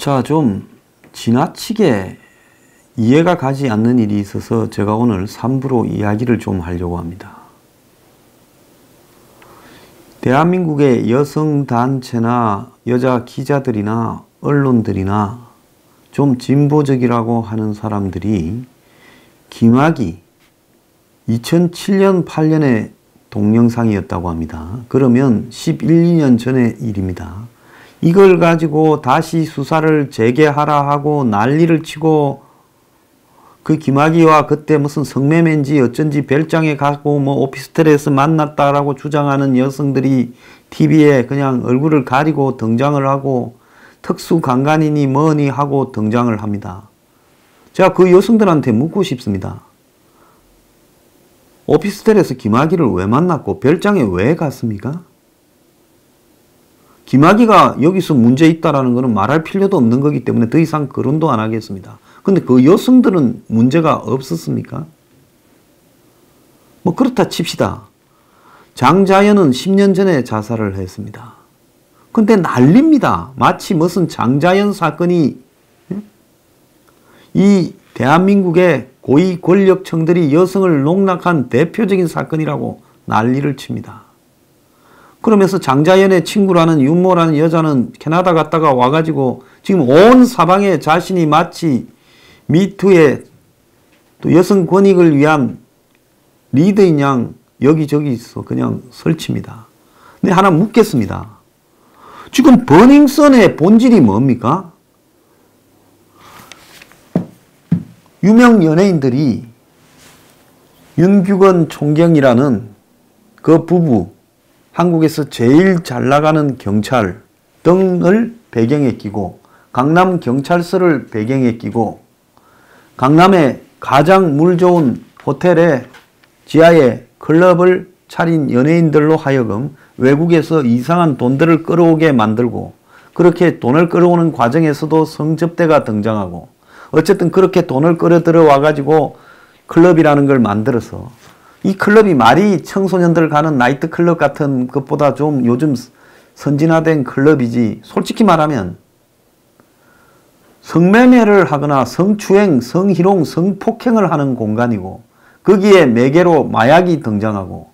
자, 좀 지나치게 이해가 가지 않는 일이 있어서 제가 오늘 3부로 이야기를 좀 하려고 합니다. 대한민국의 여성단체나 여자 기자들이나 언론들이나 좀 진보적이라고 하는 사람들이 김학의 2007년 8년에 동영상이었다고 합니다. 그러면 11, 12년 전의 일입니다. 이걸 가지고 다시 수사를 재개하라 하고 난리를 치고 그 김학의와 그때 무슨 성매매인지 어쩐지 별장에 가고 뭐 오피스텔에서 만났다라고 주장하는 여성들이 TV에 그냥 얼굴을 가리고 등장을 하고 특수강간이니 뭐니 하고 등장을 합니다. 제가 그 여성들한테 묻고 싶습니다. 오피스텔에서 김학의를 왜 만났고 별장에 왜 갔습니까? 김학의가 여기서 문제 있다라는 것은 말할 필요도 없는 거기 때문에 더 이상 거론도 안 하겠습니다. 근데 그 여성들은 문제가 없었습니까? 뭐 그렇다 칩시다. 장자연은 10년 전에 자살을 했습니다. 근데 난립니다. 마치 무슨 장자연 사건이 이 대한민국의 고위 권력층들이 여성을 농락한 대표적인 사건이라고 난리를 칩니다. 그러면서 장자연의 친구라는 윤모라는 여자는 캐나다 갔다가 와가지고 지금 온 사방에 자신이 마치 미투의 또 여성 권익을 위한 리더인 양 여기저기서 그냥 설칩니다. 근데 하나 묻겠습니다. 지금 버닝썬의 본질이 뭡니까? 유명 연예인들이 윤규건 총경이라는 그 부부, 한국에서 제일 잘 나가는 경찰 등을 배경에 끼고 강남경찰서를 배경에 끼고 강남에 가장 물 좋은 호텔의 지하에 클럽을 차린 연예인들로 하여금 외국에서 이상한 돈들을 끌어오게 만들고 그렇게 돈을 끌어오는 과정에서도 성접대가 등장하고 어쨌든 그렇게 돈을 끌어들여 와가지고 클럽이라는 걸 만들어서 이 클럽이 말이 청소년들 가는 나이트클럽 같은 것보다 좀 요즘 선진화된 클럽이지 솔직히 말하면 성매매를 하거나 성추행, 성희롱, 성폭행을 하는 공간이고 거기에 매개로 마약이 등장하고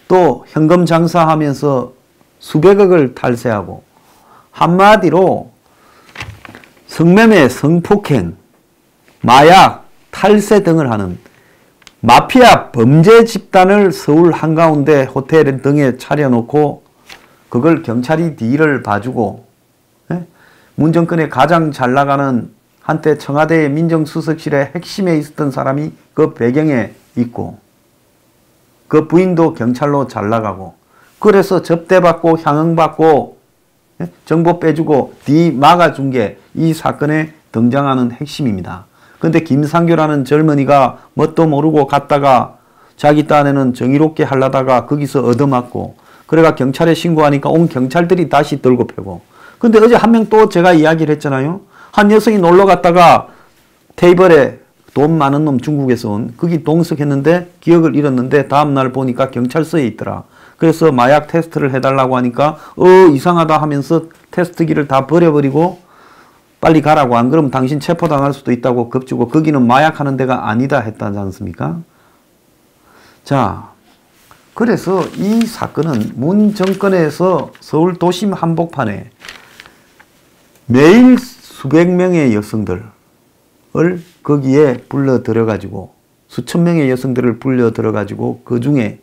또 현금 장사하면서 수백억을 탈세하고 한마디로 성매매, 성폭행, 마약, 탈세 등을 하는 마피아 범죄 집단을 서울 한가운데 호텔 등에 차려놓고 그걸 경찰이 뒤를 봐주고 문정권에 가장 잘 나가는 한때 청와대 민정수석실의 핵심에 있었던 사람이 그 배경에 있고 그 부인도 경찰로 잘 나가고 그래서 접대받고 향응받고 정보 빼주고 뒤 막아준 게 이 사건에 등장하는 핵심입니다. 근데 김상규라는 젊은이가 뭣도 모르고 갔다가 자기 딴에는 정의롭게 하려다가 거기서 얻어맞고 그래가 경찰에 신고하니까 온 경찰들이 다시 들고 패고 근데 어제 한 명 또 제가 이야기를 했잖아요. 한 여성이 놀러 갔다가 테이블에 돈 많은 놈 중국에서 온 거기 동석했는데 기억을 잃었는데 다음날 보니까 경찰서에 있더라. 그래서 마약 테스트를 해달라고 하니까 이상하다 하면서 테스트기를 다 버려버리고 빨리 가라고 안 그러면 당신 체포당할 수도 있다고 겁주고 거기는 마약하는 데가 아니다 했다지 않습니까? 자, 그래서 이 사건은 문 정권에서 서울 도심 한복판에 매일 수백 명의 여성들을 거기에 불러 들어가지고 수천 명의 여성들을 불러 들어가지고 그 중에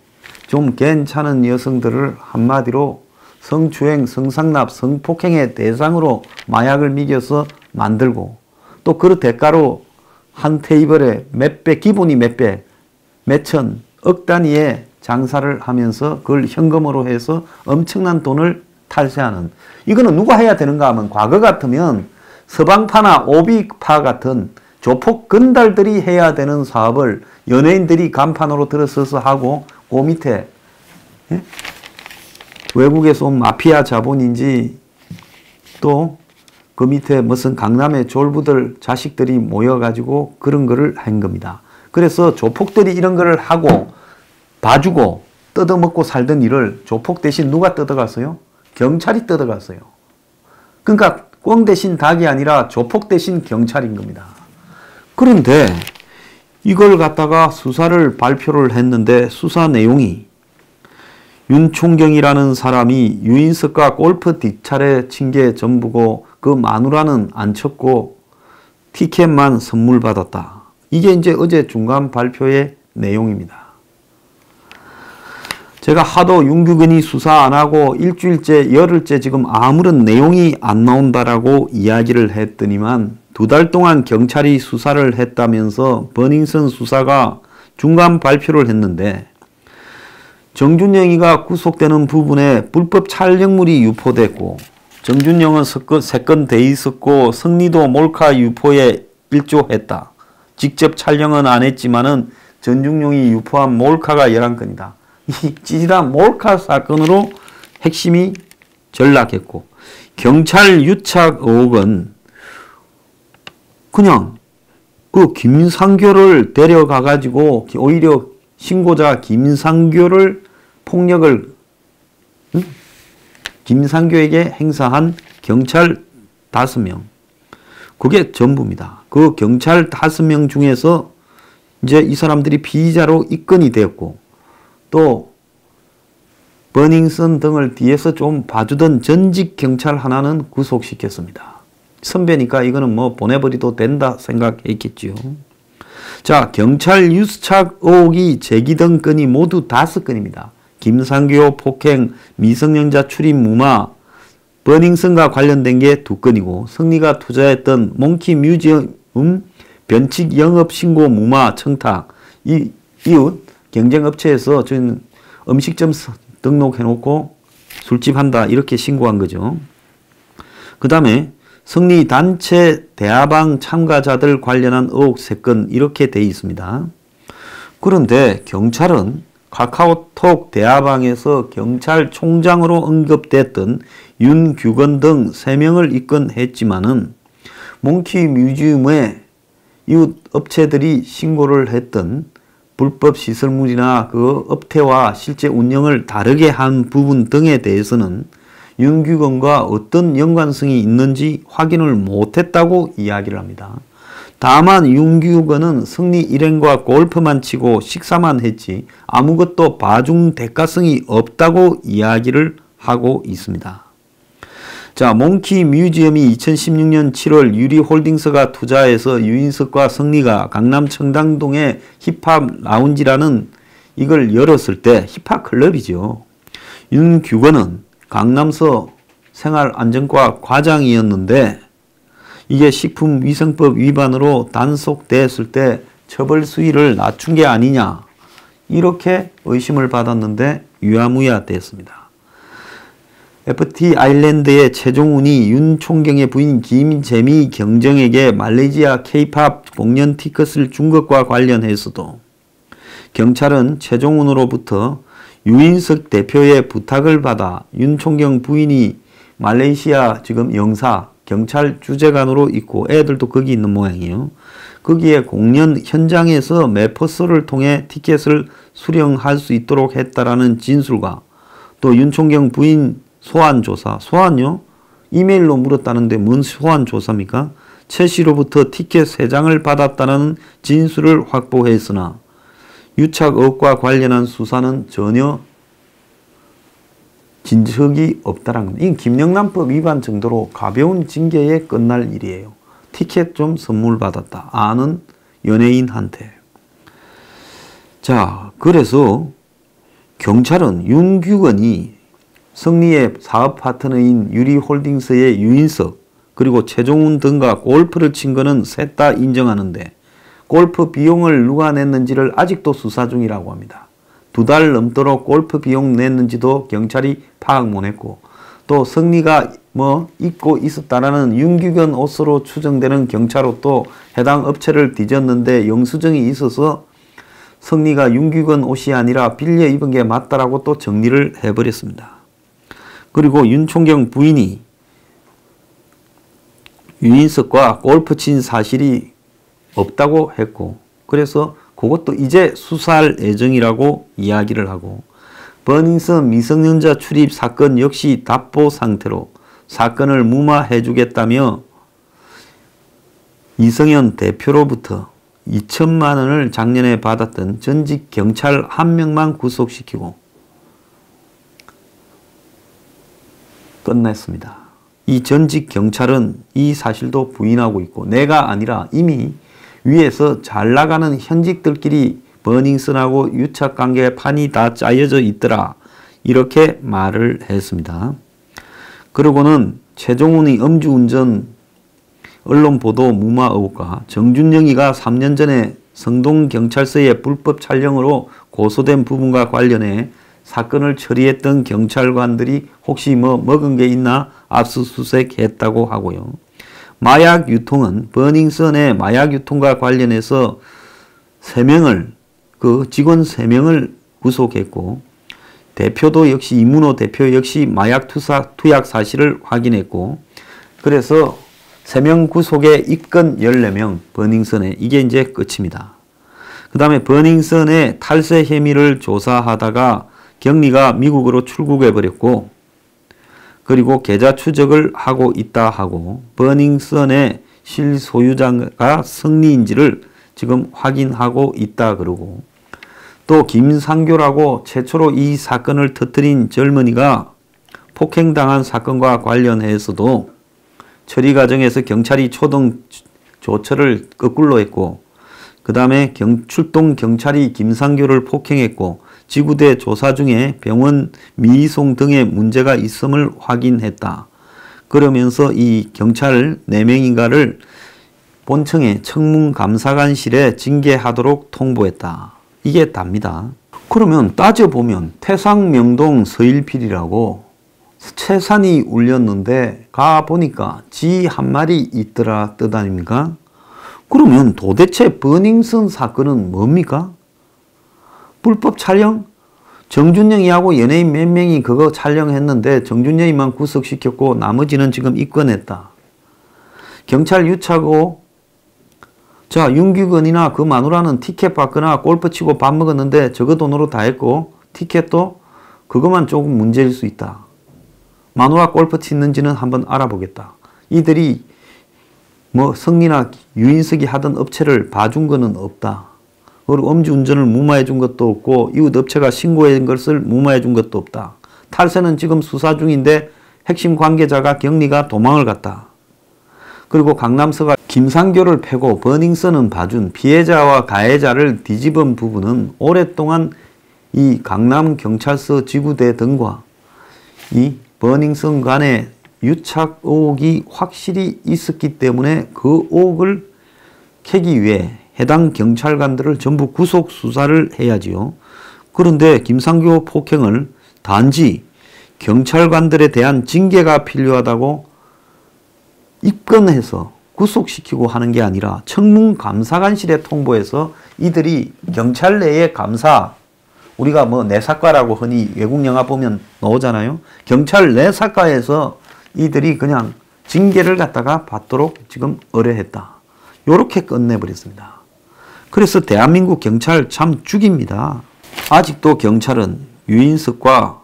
좀 괜찮은 여성들을 한마디로 성추행, 성상납, 성폭행의 대상으로 마약을 미겨서 만들고 또 그 대가로 한 테이블에 몇 배, 기본이 몇 배, 몇천, 억 단위의 장사를 하면서 그걸 현금으로 해서 엄청난 돈을 탈세하는 이거는 누가 해야 되는가 하면 과거 같으면 서방파나 오비파 같은 조폭 건달들이 해야 되는 사업을 연예인들이 간판으로 들어서서 하고 그 밑에 외국에서 온 마피아 자본인지 또 그 밑에 무슨 강남의 졸부들 자식들이 모여가지고 그런 거를 한 겁니다. 그래서 조폭들이 이런 거를 하고 봐주고 뜯어먹고 살던 일을 조폭 대신 누가 뜯어갔어요? 경찰이 뜯어갔어요. 그러니까 꿩 대신 닭이 아니라 조폭 대신 경찰인 겁니다. 그런데 이걸 갖다가 수사를 발표를 했는데 수사 내용이 윤총경이라는 사람이 유인석과 골프 뒷차례 친 게 전부고 그 마누라는 안 쳤고 티켓만 선물 받았다. 이게 이제 어제 중간 발표의 내용입니다. 제가 하도 윤규근이 수사 안 하고 일주일째, 열흘째 지금 아무런 내용이 안 나온다라고 이야기를 했더니만 2달 동안 경찰이 수사를 했다면서 버닝썬 수사가 중간 발표를 했는데 정준영이가 구속되는 부분에 불법 촬영물이 유포됐고 정준영은 3건 돼 있었고 승리도 몰카 유포에 일조했다. 직접 촬영은 안 했지만은 전준용이 유포한 몰카가 11건이다. 이 찌질한 몰카 사건으로 핵심이 전락했고 경찰 유착 의혹은 그냥 그 김상교를 데려가 가지고 오히려 신고자 김상교를 폭력을 김상교에게 행사한 경찰 5명. 그게 전부입니다. 그 경찰 5명 중에서 이제 이 사람들이 피의자로 입건이 되었고 또 버닝썬 등을 뒤에서 좀 봐주던 전직 경찰 하나는 구속시켰습니다. 선배니까 이거는 뭐 보내버리도 된다 생각했겠지요. 자, 경찰 유착 의혹이 제기된 건이 모두 5건입니다. 김상교 폭행, 미성년자 출입 무마, 버닝썬과 관련된 게 2건이고 승리가 투자했던 몽키 뮤지엄 변칙 영업 신고 무마 청탁, 이웃 경쟁업체에서 저희는 음식점 등록해놓고 술집 한다 이렇게 신고한 거죠. 그 다음에 승리 단체 대화방 참가자들 관련한 의혹 3건 이렇게 돼 있습니다. 그런데 경찰은 카카오톡 대화방에서 경찰총장으로 언급됐던 윤규건 등 3명을 입건했지만은 몽키 뮤지엄에 이웃 업체들이 신고를 했던 불법 시설물이나 그 업태와 실제 운영을 다르게 한 부분 등에 대해서는 윤규건과 어떤 연관성이 있는지 확인을 못했다고 이야기를 합니다. 다만 윤규건은 승리 일행과 골프만 치고 식사만 했지 아무것도 봐준 대가성이 없다고 이야기를 하고 있습니다. 자, 몽키 뮤지엄이 2016년 7월 유리홀딩스가 투자해서 유인석과 승리가 강남 청담동의 힙합 라운지라는 이걸 열었을 때 힙합 클럽이죠. 윤규건은 강남서 생활안전과 과장이었는데 이게 식품위생법 위반으로 단속됐을 때 처벌 수위를 낮춘 게 아니냐 이렇게 의심을 받았는데 유야무야 됐습니다. FT 아일랜드의 최종훈이 윤 총경의 부인 김재미 경정에게 말레이시아 K-팝 공연 티켓을 준 것과 관련해서도 경찰은 최종훈으로부터 유인석 대표의 부탁을 받아 윤 총경 부인이 말레이시아 지금 영사 경찰 주재관으로 있고 애들도 거기 있는 모양이에요. 거기에 공연 현장에서 매퍼스를 통해 티켓을 수령할 수 있도록 했다라는 진술과 또 윤 총경 부인 소환조사, 소환요? 이메일로 물었다는데 뭔 소환조사입니까? 최 씨로부터 티켓 3장을 받았다는 진술을 확보했으나 유착 의혹과 관련한 수사는 전혀 진척이 없다는 겁니다. 이건 김영란법 위반 정도로 가벼운 징계에 끝날 일이에요. 티켓 좀 선물 받았다. 아는 연예인한테. 자, 그래서 경찰은 윤규건이 승리의 사업 파트너인 유리홀딩스의 유인석 그리고 최종훈 등과 골프를 친 거는 셋 다 인정하는데 골프 비용을 누가 냈는지를 아직도 수사 중이라고 합니다. 2달 넘도록 골프 비용 냈는지도 경찰이 파악 못했고 또 승리가 뭐 입고 있었다라는 윤규건 옷으로 추정되는 경찰 옷도 해당 업체를 뒤졌는데 영수증이 있어서 승리가 윤규건 옷이 아니라 빌려 입은 게 맞다라고 또 정리를 해버렸습니다. 그리고 윤 총경 부인이 유인석과 골프 친 사실이 없다고 했고 그래서 그것도 이제 수사할 예정이라고 이야기를 하고 버닝썬 미성년자 출입 사건 역시 답보 상태로 사건을 무마해 주겠다며 이성현 대표로부터 2천만 원을 작년에 받았던 전직 경찰 한 명만 구속시키고 끝냈습니다. 이 전직 경찰은 이 사실도 부인하고 있고 내가 아니라 이미 위에서 잘 나가는 현직들끼리 버닝썬하고 유착관계 판이 다 짜여져 있더라. 이렇게 말을 했습니다. 그러고는 최종훈의 음주운전 언론 보도 무마 의혹과 정준영이가 3년 전에 성동경찰서의 불법 촬영으로 고소된 부분과 관련해 사건을 처리했던 경찰관들이 혹시 뭐 먹은 게 있나 압수수색했다고 하고요. 마약 유통은 버닝썬의 마약 유통과 관련해서 3명을 직원 3명을 구속했고 대표도 역시 이문호 대표 역시 마약 투약 사실을 확인했고 그래서 3명 구속에 입건 14명 버닝썬에 이게 이제 끝입니다. 그 다음에 버닝썬의 탈세 혐의를 조사하다가 경리가 미국으로 출국해 버렸고 그리고 계좌 추적을 하고 있다 하고 버닝썬의 실소유자가 성리인지를 지금 확인하고 있다 그러고 또 김상교라고 최초로 이 사건을 터뜨린 젊은이가 폭행당한 사건과 관련해서도 처리 과정에서 경찰이 초등 조처를 거꾸로 했고 그 다음에 출동 경찰이 김상교를 폭행했고 지구대 조사 중에 병원 미이송 등의 문제가 있음을 확인했다. 그러면서 이 경찰 4명인가를 본청의 청문감사관실에 징계하도록 통보했다. 이게 답니다. 그러면 따져보면 태상명동 서일필이라고 채산이 울렸는데 가보니까 쥐 한 마리 있더라 뜻 아닙니까? 그러면 도대체 버닝썬 사건은 뭡니까? 불법 촬영? 정준영이하고 연예인 몇 명이 그거 촬영했는데 정준영이만 구속시켰고 나머지는 지금 입건했다. 경찰 유착고 자 윤규건이나 그 마누라는 티켓 받거나 골프 치고 밥 먹었는데 저거 돈으로 다 했고 티켓도 그것만 조금 문제일 수 있다. 마누라 골프 치는지는 한번 알아보겠다. 이들이 뭐 성리나 유인석이 하던 업체를 봐준 거는 없다. 그리고 음주운전을 무마해 준 것도 없고 이웃 업체가 신고한 것을 무마해 준 것도 없다. 탈세는 지금 수사 중인데 핵심 관계자가 경리가 도망을 갔다. 그리고 강남서가 김상교를 패고 버닝썬은 봐준 피해자와 가해자를 뒤집은 부분은 오랫동안 이 강남경찰서 지구대 등과 이 버닝썬 간의 유착 의혹이 확실히 있었기 때문에 그 의혹을 캐기 위해 해당 경찰관들을 전부 구속 수사를 해야지요. 그런데 김상교 폭행을 단지 경찰관들에 대한 징계가 필요하다고 입건해서 구속시키고 하는 게 아니라 청문감사관실에 통보해서 이들이 경찰 내의 감사 우리가 뭐 내사과라고 흔히 외국 영화 보면 나오잖아요. 경찰 내사과에서 이들이 그냥 징계를 갖다가 받도록 지금 의뢰했다. 요렇게 끝내버렸습니다. 그래서 대한민국 경찰 참 죽입니다. 아직도 경찰은 유인석과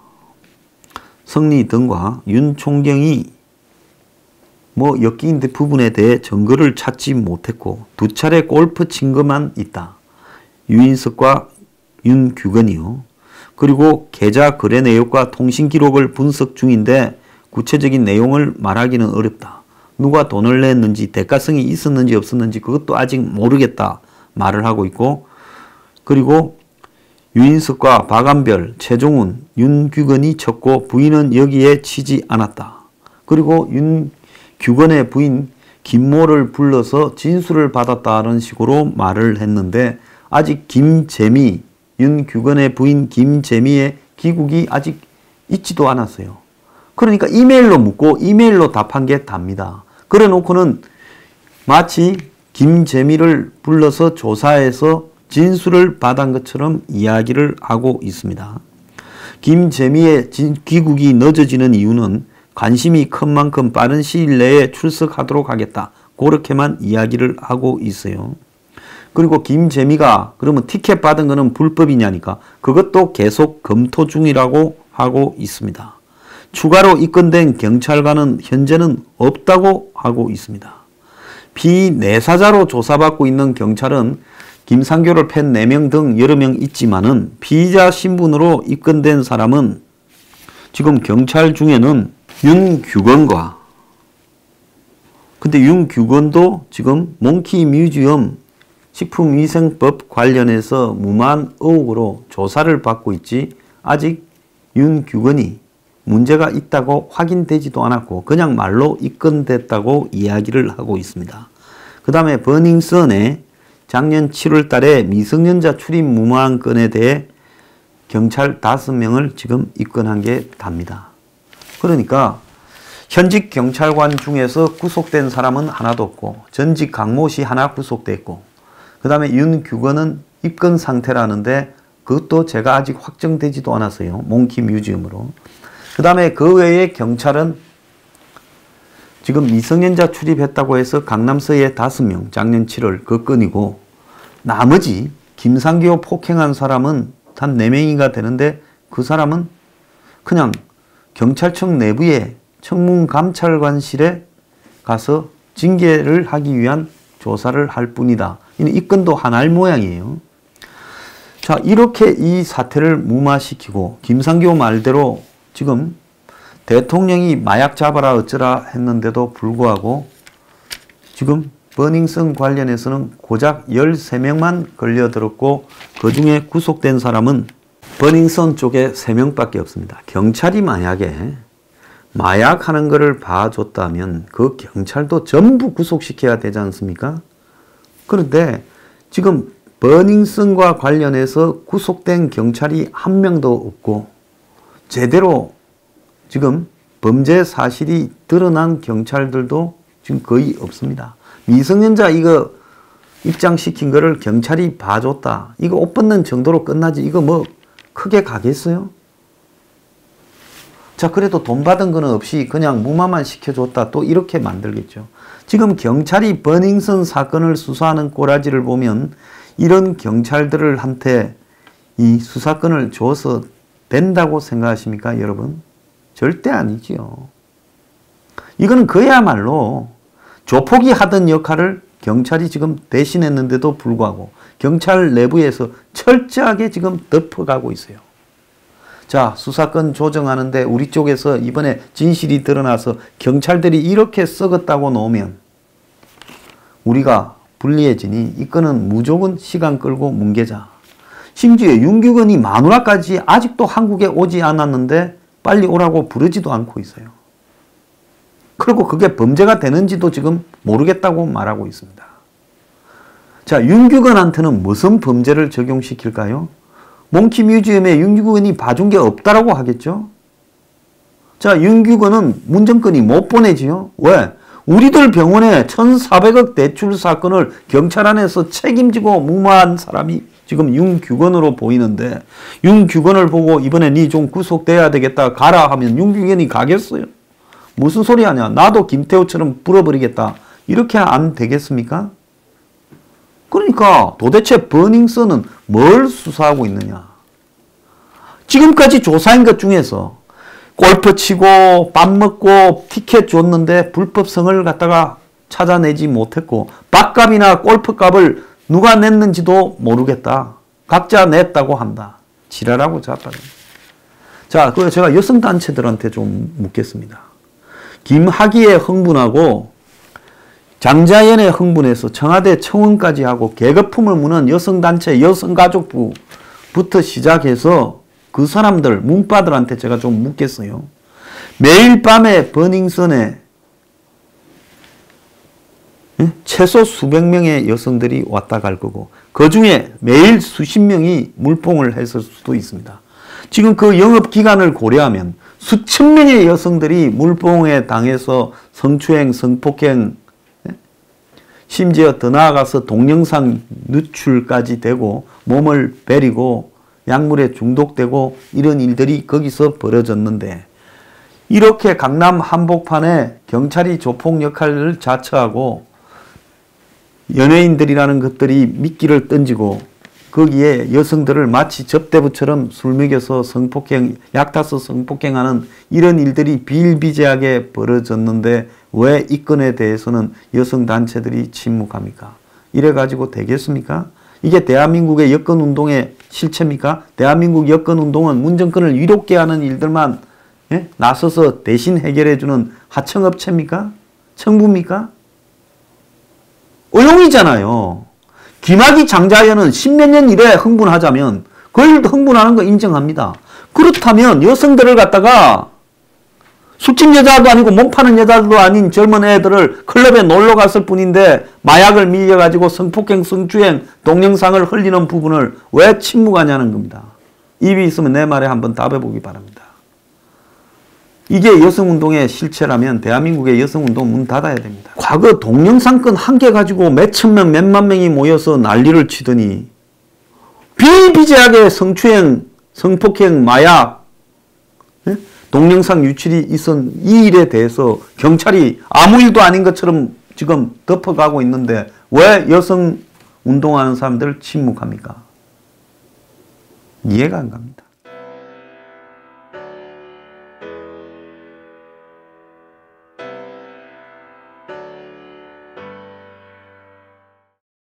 성리 등과 윤 총경이 뭐 엮인 부분에 대해 증거를 찾지 못했고 2차례 골프 친 것만 있다. 유인석과 윤규건이요. 그리고 계좌 거래 내역과 통신 기록을 분석 중인데 구체적인 내용을 말하기는 어렵다. 누가 돈을 냈는지 대가성이 있었는지 없었는지 그것도 아직 모르겠다 말을 하고 있고 그리고 유인석과 박안별, 최종훈, 윤규건이 쳤고 부인은 여기에 치지 않았다. 그리고 윤규건의 부인 김모를 불러서 진술을 받았다는 식으로 말을 했는데 아직 김재미, 윤규건의 부인 김재미의 귀국이 아직 있지도 않았어요. 그러니까 이메일로 묻고 이메일로 답한 게 답니다. 그래 놓고는 마치 김재미를 불러서 조사해서 진술을 받은 것처럼 이야기를 하고 있습니다. 김재미의 귀국이 늦어지는 이유는 관심이 큰 만큼 빠른 시일 내에 출석하도록 하겠다. 그렇게만 이야기를 하고 있어요. 그리고 김재미가 그러면 티켓 받은 거는 불법이냐니까 그것도 계속 검토 중이라고 하고 있습니다. 추가로 입건된 경찰관은 현재는 없다고 하고 있습니다. 피내사자로 조사받고 있는 경찰은 김상교를 팬 4명 등 여러 명 있지만은 피의자 신분으로 입건된 사람은 지금 경찰 중에는 윤규건과 근데 윤규건도 지금 몽키 뮤지엄 식품위생법 관련해서 무마한 의혹으로 조사를 받고 있지 아직 윤규건이 문제가 있다고 확인되지도 않았고 그냥 말로 입건됐다고 이야기를 하고 있습니다. 그 다음에 버닝썬의 작년 7월 달에 미성년자 출입 무마한 건에 대해 경찰 5명을 지금 입건한 게 답니다. 그러니까 현직 경찰관 중에서 구속된 사람은 하나도 없고 전직 강모씨 하나 구속됐고 그 다음에 윤규건은 입건 상태라는데 그것도 제가 아직 확정되지도 않았어요. 몽키 뮤지엄으로. 그 다음에 그 외에 경찰은 지금 미성년자 출입했다고 해서 강남서에 5명 작년 7월 그 건이고 나머지 김상교 폭행한 사람은 단 4명이가 되는데 그 사람은 그냥 경찰청 내부의 청문감찰관실에 가서 징계를 하기 위한 조사를 할 뿐이다. 이 건도 하나의 모양이에요. 자, 이렇게 이 사태를 무마시키고 김상교 말대로 지금 대통령이 마약 잡아라 어쩌라 했는데도 불구하고 지금 버닝썬 관련해서는 고작 13명만 걸려들었고 그 중에 구속된 사람은 버닝썬 쪽에 3명밖에 없습니다. 경찰이 만약에 마약하는 것을 봐줬다면 그 경찰도 전부 구속시켜야 되지 않습니까? 그런데 지금 버닝썬과 관련해서 구속된 경찰이 한 명도 없고 제대로 지금 범죄 사실이 드러난 경찰들도 지금 거의 없습니다. 미성년자 이거 입장시킨 거를 경찰이 봐줬다. 이거 옷 벗는 정도로 끝나지. 이거 뭐 크게 가겠어요? 자, 그래도 돈 받은 거는 없이 그냥 무마만 시켜줬다. 또 이렇게 만들겠죠. 지금 경찰이 버닝썬 사건을 수사하는 꼬라지를 보면 이런 경찰들을 한테 이 수사권을 줘서 된다고 생각하십니까, 여러분? 절대 아니지요. 이거는 그야말로 조폭이 하던 역할을 경찰이 지금 대신했는데도 불구하고 경찰 내부에서 철저하게 지금 덮어가고 있어요. 자, 수사권 조정하는데 우리 쪽에서 이번에 진실이 드러나서 경찰들이 이렇게 썩었다고 놓으면 우리가 불리해지니 이 건은 무조건 시간 끌고 뭉개자. 심지어 윤규건이 마누라까지 아직도 한국에 오지 않았는데 빨리 오라고 부르지도 않고 있어요. 그리고 그게 범죄가 되는지도 지금 모르겠다고 말하고 있습니다. 자, 윤규건한테는 무슨 범죄를 적용시킬까요? 몽키 뮤지엄에 윤규건이 봐준 게 없다라고 하겠죠? 자, 윤규건은 문정권이 못 보내지요? 왜? 우리들 병원에 1,400억 대출 사건을 경찰 안에서 책임지고 무마한 사람이 지금 윤규건으로 보이는데 윤규건을 보고 이번에 니 좀 구속돼야 되겠다 가라 하면 윤규건이 가겠어요? 무슨 소리 하냐? 나도 김태호처럼 불어버리겠다. 이렇게 안 되겠습니까? 그러니까 도대체 버닝썬은 뭘 수사하고 있느냐? 지금까지 조사한 것 중에서 골프 치고 밥 먹고 티켓 줬는데 불법성을 갖다가 찾아내지 못했고 밥값이나 골프값을 누가 냈는지도 모르겠다. 각자 냈다고 한다. 지랄하고 자빠져. 자, 그 제가 여성단체들한테 좀 묻겠습니다. 김학의에 흥분하고 장자연에 흥분해서 청와대 청원까지 하고 계급품을 무는 여성단체 여성가족부부터 시작해서 그 사람들 문파들한테 제가 좀 묻겠어요. 매일 밤에 버닝썬에 최소 수백 명의 여성들이 왔다 갈 거고 그 중에 매일 수십 명이 물뽕을 했을 수도 있습니다. 지금 그 영업기간을 고려하면 수천 명의 여성들이 물뽕에 당해서 성추행, 성폭행, 심지어 더 나아가서 동영상 누출까지 되고 몸을 베리고 약물에 중독되고 이런 일들이 거기서 벌어졌는데 이렇게 강남 한복판에 경찰이 조폭 역할을 자처하고 연예인들이라는 것들이 미끼를 던지고 거기에 여성들을 마치 접대부처럼 술 먹여서 성폭행, 약타서 성폭행하는 이런 일들이 비일비재하게 벌어졌는데 왜 이 건에 대해서는 여성단체들이 침묵합니까? 이래가지고 되겠습니까? 이게 대한민국의 여권운동의 실체입니까? 대한민국 여권운동은 문정권을 위롭게 하는 일들만 나서서 대신 해결해주는 하청업체입니까? 청부입니까? 어용이잖아요. 김학의 장자연은 십몇 년 이래 흥분하자면 그걸 흥분하는 거 인정합니다. 그렇다면 여성들을 갖다가 술집 여자도 아니고 몸 파는 여자도 아닌 젊은 애들을 클럽에 놀러 갔을 뿐인데 마약을 밀려가지고 성폭행, 성추행, 동영상을 흘리는 부분을 왜 침묵하냐는 겁니다. 입이 있으면 내 말에 한번 답해보기 바랍니다. 이게 여성운동의 실체라면 대한민국의 여성운동 문 닫아야 됩니다. 과거 동영상건 한 개 가지고 몇천 명, 몇만 명이 모여서 난리를 치더니 비일비재하게 성추행, 성폭행, 마약, 동영상 유출이 있은 이 일에 대해서 경찰이 아무 일도 아닌 것처럼 지금 덮어가고 있는데 왜 여성운동하는 사람들을 침묵합니까? 이해가 안 갑니다.